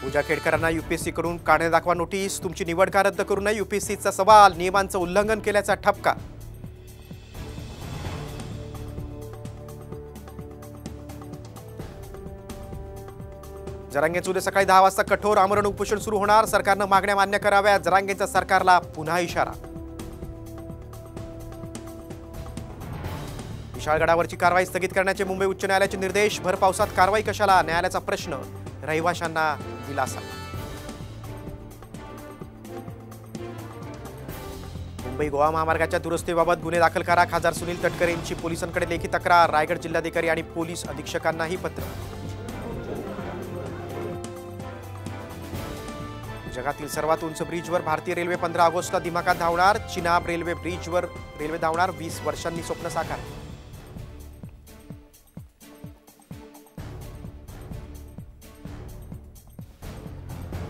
पूजा खेडकरांना UPSC कडून काढणे दाखवा नोटीस। तुमची निवड का रद्द करू नये यूपीएससीचा सवाल। नियमांचं उल्लंघन केल्याचा ठपका। जरांगेंचं उद्या सकाळी 10 वाजता कठोर आमरण उपोषण सुरू होणार। सरकारनं मागण्या मान्य कराव्या। जरांगेंचा सरकारला पुन्हा इशारा। विशाळगडावरची कारवाई स्थगित करण्याचे मुंबई उच्च न्यायालयाचे निर्देश। भर पावसात कारवाई कशाला, न्यायालयाचा प्रश्न। रहिवाशांना दिलासा। मुंबई गोवा महामार्गाच्या दुरुस्तीबाबत गुन्हे दाखल करा। खासदार सुनील तटकरेंची पोलिसांकडे लेखी तक्रार। रायगड जिल्हाधिकारी आणि पोलीस अधीक्षकांनाही पत्र। जगातील सर्वात उंच ब्रिजवर भारतीय रेल्वे 15 ऑगस्टला दिमाखात धावणार। चिनाब रेल्वे ब्रिजवर रेल्वे धावणार। 20 वर्षांनी स्वप्न साकार।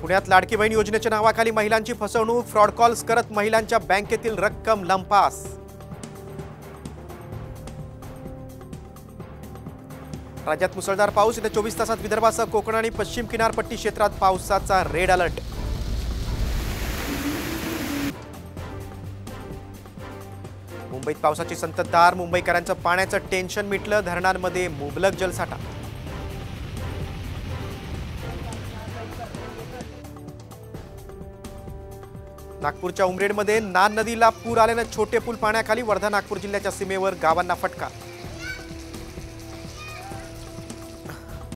पुण्यात लाडकी बहीण योजनेच्या नावाखाली महिलांची फसवणूक। फ्रॉड कॉल्स करत महिलांच्या बँकेतील रक्कम लंपास। राज्यात मुसळधार पाऊस। येत्या 24 तासात विदर्भासह कोकण आणि पश्चिम किनारपट्टी क्षेत्रात पावसाचा रेड अलर्ट। मुंबईत पावसाची संततधार। मुंबईकरांचं पाण्याचं टेन्शन मिटलं। धरणांमध्ये मुबलक जलसाठा। नागपूरच्या उमरेडमध्ये नान नदीला पूर आल्यानं छोटे पूल पाण्याखाली। वर्धा नागपूर जिल्ह्याच्या सीमेवर गावांना फटका।